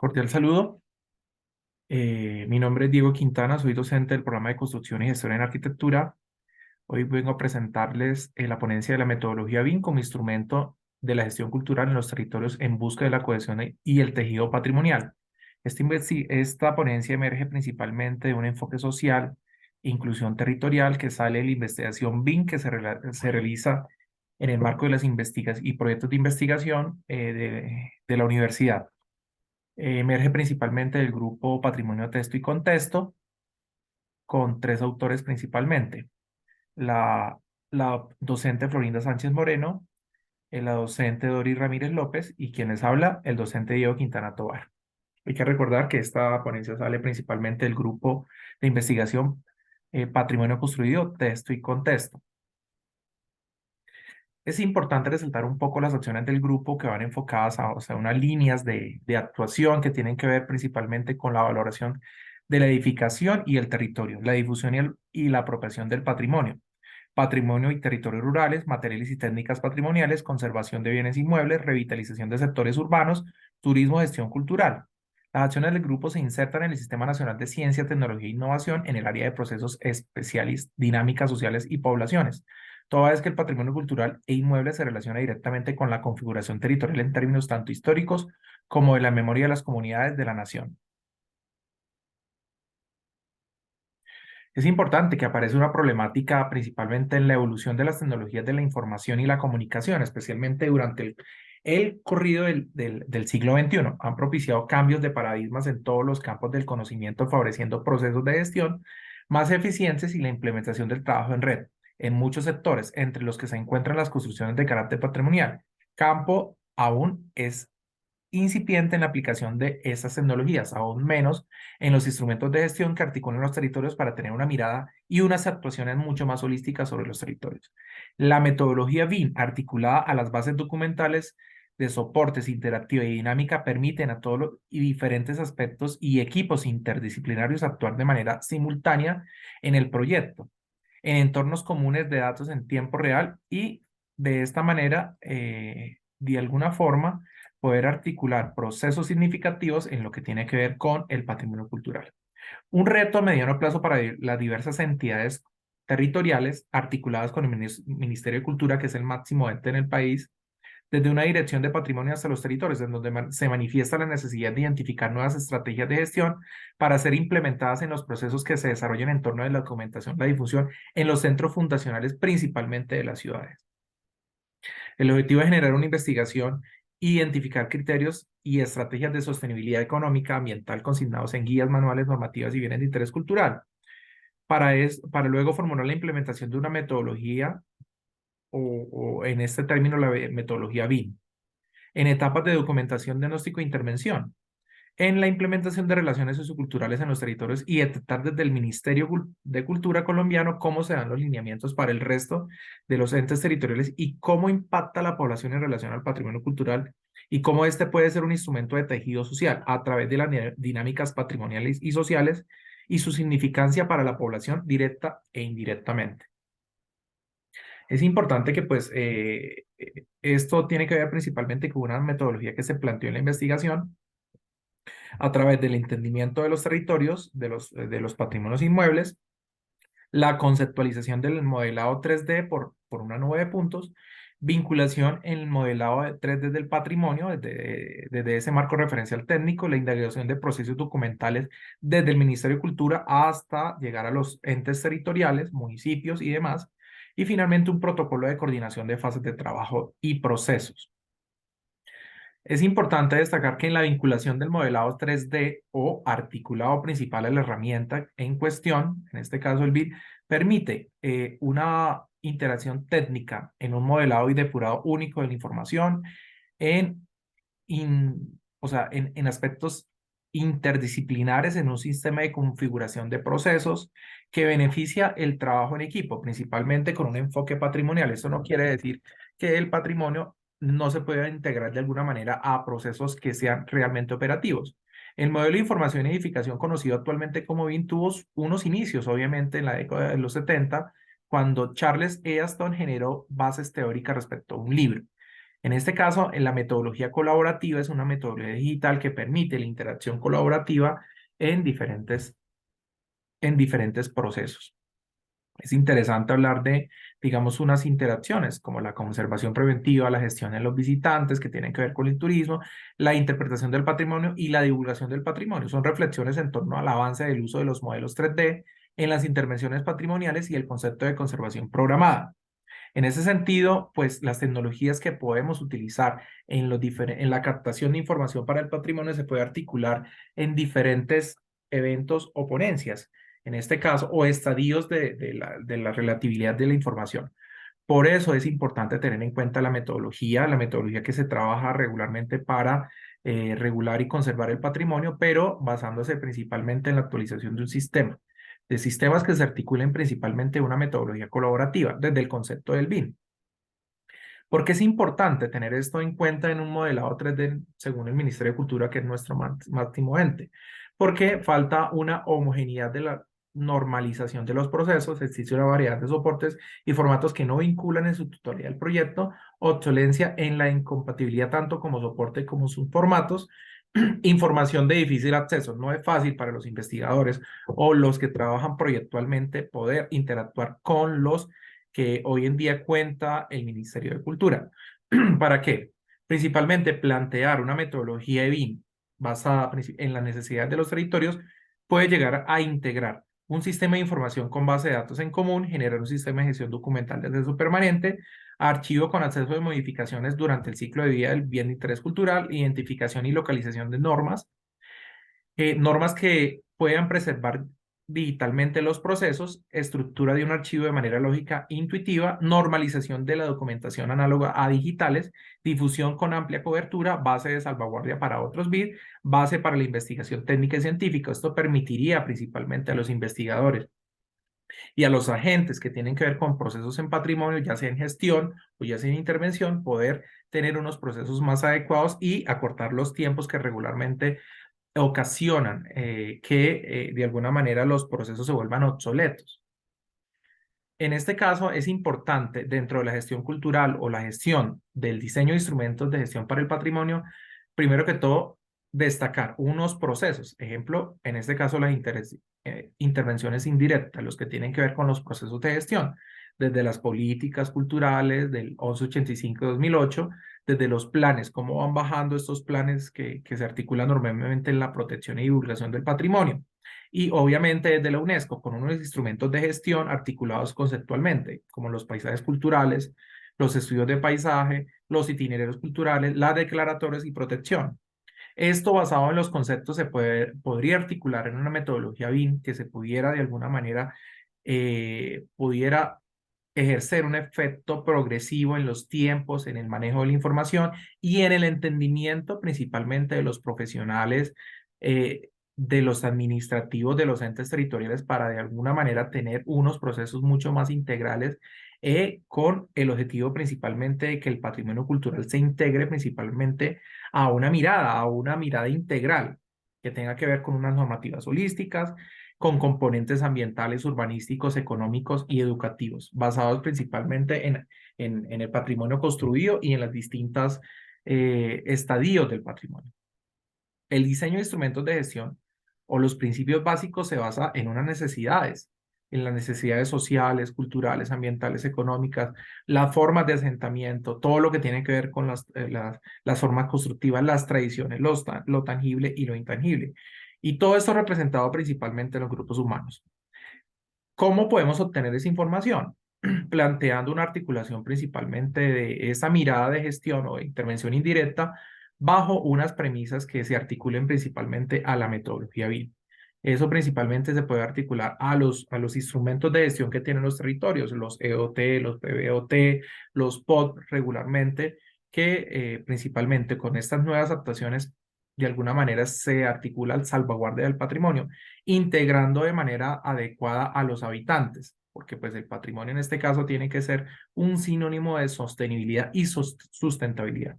Cordial saludo. Mi nombre es Diego Quintana, soy docente del programa de Construcción y Gestión en Arquitectura. Hoy vengo a presentarles la ponencia de la metodología BIM como instrumento de la gestión cultural en los territorios en busca de la cohesión y el tejido patrimonial. Esta ponencia emerge principalmente de un enfoque social e inclusión territorial que sale de la investigación BIM que se realiza en el marco de las investigaciones y proyectos de investigación de la universidad. Emerge principalmente del grupo Patrimonio, Texto y Contexto, con tres autores principalmente. La, la docente Florinda Sánchez Moreno, la docente Doris Ramírez López y quien les habla, el docente Diego Quintana Tovar. Hay que recordar que esta ponencia sale principalmente del grupo de investigación Patrimonio Construido, Texto y Contexto. Es importante resaltar un poco las acciones del grupo que van enfocadas a, o sea, unas líneas de actuación que tienen que ver principalmente con la valoración de la edificación y el territorio, la difusión y la apropiación del patrimonio y territorios rurales, materiales y técnicas patrimoniales, conservación de bienes inmuebles, revitalización de sectores urbanos, turismo, gestión cultural. Las acciones del grupo se insertan en el Sistema Nacional de Ciencia, Tecnología e Innovación en el área de procesos especiales, dinámicas sociales y poblaciones, toda vez que el patrimonio cultural e inmueble se relaciona directamente con la configuración territorial en términos tanto históricos como de la memoria de las comunidades de la nación. Es importante que aparece una problemática principalmente en la evolución de las tecnologías de la información y la comunicación, especialmente durante el corrido del siglo XXI. Han propiciado cambios de paradigmas en todos los campos del conocimiento, favoreciendo procesos de gestión más eficientes y la implementación del trabajo en red en muchos sectores, entre los que se encuentran las construcciones de carácter patrimonial. Campo aún es incipiente en la aplicación de estas tecnologías, aún menos en los instrumentos de gestión que articulan los territorios para tener una mirada y unas actuaciones mucho más holísticas sobre los territorios. La metodología BIM, articulada a las bases documentales de soportes interactiva y dinámica, permiten a todos los y diferentes aspectos y equipos interdisciplinarios actuar de manera simultánea en el proyecto, en entornos comunes de datos en tiempo real y de esta manera, de alguna forma, poder articular procesos significativos en lo que tiene que ver con el patrimonio cultural. Un reto a mediano plazo para las diversas entidades territoriales articuladas con el Ministerio de Cultura, que es el máximo ente en el país, desde una dirección de patrimonio hasta los territorios, en donde se manifiesta la necesidad de identificar nuevas estrategias de gestión para ser implementadas en los procesos que se desarrollen en torno de la documentación, la difusión en los centros fundacionales, principalmente de las ciudades. El objetivo es generar una investigación, identificar criterios y estrategias de sostenibilidad económica, ambiental consignados en guías, manuales, normativas y bienes de interés cultural. Para luego formular la implementación de una metodología o en este término la metodología BIM, en etapas de documentación, diagnóstico e intervención, en la implementación de relaciones socioculturales en los territorios y detectar desde el Ministerio de Cultura colombiano cómo se dan los lineamientos para el resto de los entes territoriales y cómo impacta la población en relación al patrimonio cultural y cómo este puede ser un instrumento de tejido social a través de las dinámicas patrimoniales y sociales y su significancia para la población directa e indirectamente. Es importante que pues esto tiene que ver principalmente con una metodología que se planteó en la investigación a través del entendimiento de los territorios, de los patrimonios inmuebles, la conceptualización del modelado 3D por una nube de puntos, vinculación en el modelado de 3D del patrimonio, desde ese marco referencial técnico, la indagación de procesos documentales desde el Ministerio de Cultura hasta llegar a los entes territoriales, municipios y demás, y finalmente un protocolo de coordinación de fases de trabajo y procesos. Es importante destacar que en la vinculación del modelado 3D o articulado principal a la herramienta en cuestión, en este caso el BIM, permite una interacción técnica en un modelado y depurado único de la información en, o sea, en aspectos interdisciplinares en un sistema de configuración de procesos que beneficia el trabajo en equipo, principalmente con un enfoque patrimonial. Eso no quiere decir que el patrimonio no se pueda integrar de alguna manera a procesos que sean realmente operativos. El modelo de información y edificación conocido actualmente como BIM tuvo unos inicios, obviamente, en la década de los 70, cuando Charles Easton generó bases teóricas respecto a un libro. En este caso, en la metodología colaborativa es una metodología digital que permite la interacción colaborativa en diferentes procesos. Es interesante hablar de, digamos, unas interacciones como la conservación preventiva, la gestión de los visitantes que tienen que ver con el turismo, la interpretación del patrimonio y la divulgación del patrimonio. Son reflexiones en torno al avance del uso de los modelos 3D en las intervenciones patrimoniales y el concepto de conservación programada. En ese sentido, pues las tecnologías que podemos utilizar en la captación de información para el patrimonio se puede articular en diferentes eventos o ponencias, en este caso, o estadios de la relatividad de la información. Por eso es importante tener en cuenta la metodología que se trabaja regularmente para regular y conservar el patrimonio, pero basándose principalmente en la actualización de un sistema, de sistemas que se articulen principalmente en una metodología colaborativa, desde el concepto del BIM. ¿Por qué es importante tener esto en cuenta en un modelado 3D según el Ministerio de Cultura, que es nuestro máximo ente? Porque falta una homogeneidad de la normalización de los procesos, existe una variedad de soportes y formatos que no vinculan en su totalidad el proyecto, obsolencia en la incompatibilidad tanto como soporte como sus formatos, información de difícil acceso. No es fácil para los investigadores o los que trabajan proyectualmente poder interactuar con los que hoy en día cuenta el Ministerio de Cultura. ¿Para qué? Principalmente plantear una metodología de BIM basada en las necesidades de los territorios puede llegar a integrar un sistema de información con base de datos en común, generar un sistema de gestión documental de acceso permanente, archivo con acceso de modificaciones durante el ciclo de vida del bien de interés cultural, identificación y localización de normas, normas que puedan preservar digitalmente los procesos, estructura de un archivo de manera lógica e intuitiva, normalización de la documentación análoga a digitales, difusión con amplia cobertura, base de salvaguardia para otros bits, base para la investigación técnica y científica. Esto permitiría principalmente a los investigadores y a los agentes que tienen que ver con procesos en patrimonio, ya sea en gestión o ya sea en intervención, poder tener unos procesos más adecuados y acortar los tiempos que regularmente ocasionan que de alguna manera los procesos se vuelvan obsoletos. En este caso es importante dentro de la gestión cultural o la gestión del diseño de instrumentos de gestión para el patrimonio, primero que todo, destacar unos procesos. Ejemplo, en este caso las intervenciones indirectas, los que tienen que ver con los procesos de gestión, desde las políticas culturales del 1185 de 2008, desde los planes, cómo van bajando estos planes que se articulan normalmente en la protección y divulgación del patrimonio y obviamente desde la UNESCO, con unos instrumentos de gestión articulados conceptualmente, como los paisajes culturales, los estudios de paisaje, los itinerarios culturales, las declaratorias y protección. Esto basado en los conceptos podría articular en una metodología BIM que se pudiera de alguna manera, pudiera ejercer un efecto progresivo en los tiempos, en el manejo de la información y en el entendimiento principalmente de los profesionales, de los administrativos de los entes territoriales para de alguna manera tener unos procesos mucho más integrales con el objetivo principalmente de que el patrimonio cultural se integre principalmente a una mirada integral que tenga que ver con unas normativas holísticas, con componentes ambientales, urbanísticos, económicos y educativos, basados principalmente en el patrimonio construido y en las distintas estadios del patrimonio. El diseño de instrumentos de gestión o los principios básicos se basa en unas necesidades, en las necesidades sociales, culturales, ambientales, económicas, las formas de asentamiento, todo lo que tiene que ver con las formas constructivas, las tradiciones, lo tangible y lo intangible. Y todo esto representado principalmente en los grupos humanos. ¿Cómo podemos obtener esa información? Planteando una articulación principalmente de esa mirada de gestión o de intervención indirecta bajo unas premisas que se articulen principalmente a la metodología BIM. Eso principalmente se puede articular a los instrumentos de gestión que tienen los territorios, los EOT, los PBOT, los POD regularmente, que principalmente con estas nuevas adaptaciones de alguna manera se articula el salvaguardia del patrimonio, integrando de manera adecuada a los habitantes, porque pues el patrimonio en este caso tiene que ser un sinónimo de sostenibilidad y sustentabilidad.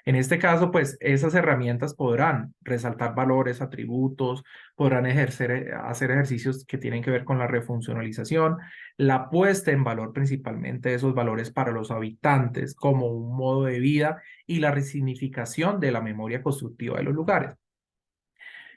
En este caso, pues esas herramientas podrán resaltar valores, atributos, podrán hacer ejercicios que tienen que ver con la refuncionalización, la puesta en valor principalmente de esos valores para los habitantes como un modo de vida y la resignificación de la memoria constructiva de los lugares.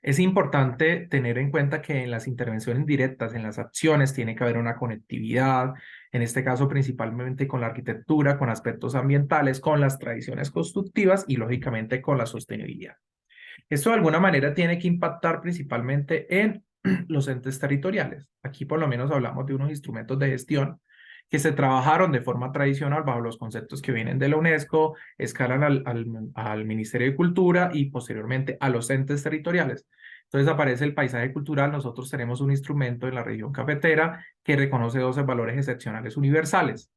Es importante tener en cuenta que en las intervenciones directas, en las acciones, tiene que haber una conectividad, en este caso principalmente con la arquitectura, con aspectos ambientales, con las tradiciones constructivas y lógicamente con la sostenibilidad. Esto de alguna manera tiene que impactar principalmente en los entes territoriales. Aquí por lo menos hablamos de unos instrumentos de gestión que se trabajaron de forma tradicional bajo los conceptos que vienen de la UNESCO, escalan al Ministerio de Cultura y posteriormente a los entes territoriales. Entonces aparece el paisaje cultural. Nosotros tenemos un instrumento en la región cafetera que reconoce 12 valores excepcionales universales.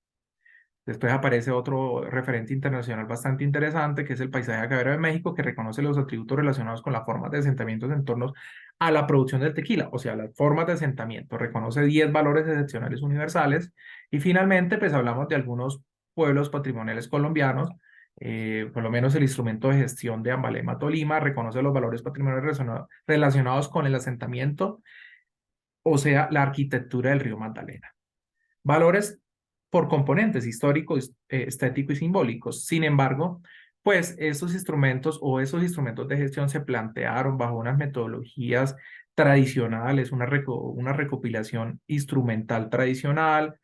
Después aparece otro referente internacional bastante interesante, que es el paisaje agavero de México, que reconoce los atributos relacionados con las formas de asentamientos en torno a la producción del tequila, o sea, las formas de asentamiento. Reconoce 10 valores excepcionales universales. Y finalmente, pues hablamos de algunos pueblos patrimoniales colombianos. Por lo menos el instrumento de gestión de Ambalema, Tolima, reconoce los valores patrimoniales relacionados con el asentamiento, o sea, la arquitectura del río Magdalena. Valores por componentes históricos, estéticos y simbólicos. Sin embargo, pues esos instrumentos o esos instrumentos de gestión se plantearon bajo unas metodologías tradicionales, una recopilación instrumental tradicional,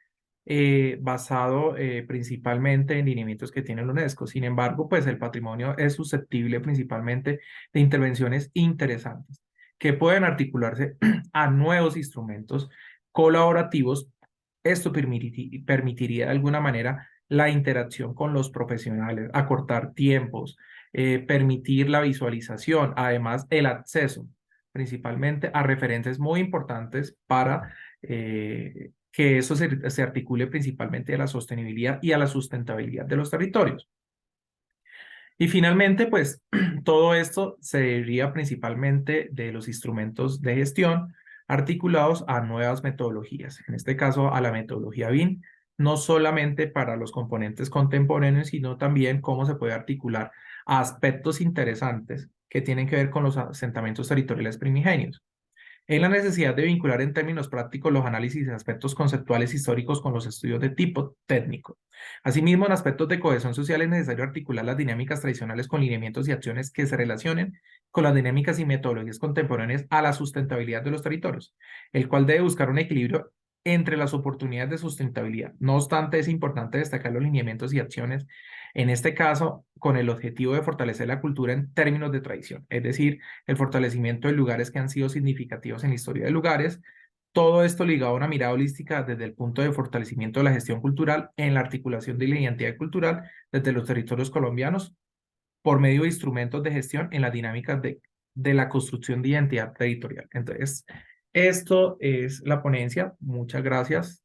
basado principalmente en lineamientos que tiene la UNESCO. Sin embargo, pues el patrimonio es susceptible principalmente de intervenciones interesantes que pueden articularse a nuevos instrumentos colaborativos. Esto permitiría de alguna manera la interacción con los profesionales, acortar tiempos, permitir la visualización, además el acceso principalmente a referentes muy importantes para que eso se articule principalmente a la sostenibilidad y a la sustentabilidad de los territorios. Y finalmente, pues todo esto se deriva principalmente de los instrumentos de gestión articulados a nuevas metodologías, en este caso a la metodología BIM, no solamente para los componentes contemporáneos, sino también cómo se puede articular a aspectos interesantes que tienen que ver con los asentamientos territoriales primigenios. Es la necesidad de vincular en términos prácticos los análisis de aspectos conceptuales históricos con los estudios de tipo técnico. Asimismo, en aspectos de cohesión social es necesario articular las dinámicas tradicionales con lineamientos y acciones que se relacionen con las dinámicas y metodologías contemporáneas a la sustentabilidad de los territorios, el cual debe buscar un equilibrio entre las oportunidades de sustentabilidad. No obstante, es importante destacar los lineamientos y acciones, en este caso, con el objetivo de fortalecer la cultura en términos de tradición, es decir, el fortalecimiento de lugares que han sido significativos en la historia de lugares. Todo esto ligado a una mirada holística desde el punto de fortalecimiento de la gestión cultural en la articulación de la identidad cultural desde los territorios colombianos por medio de instrumentos de gestión en las dinámicas de la construcción de identidad territorial. Entonces, esto es la ponencia. Muchas gracias.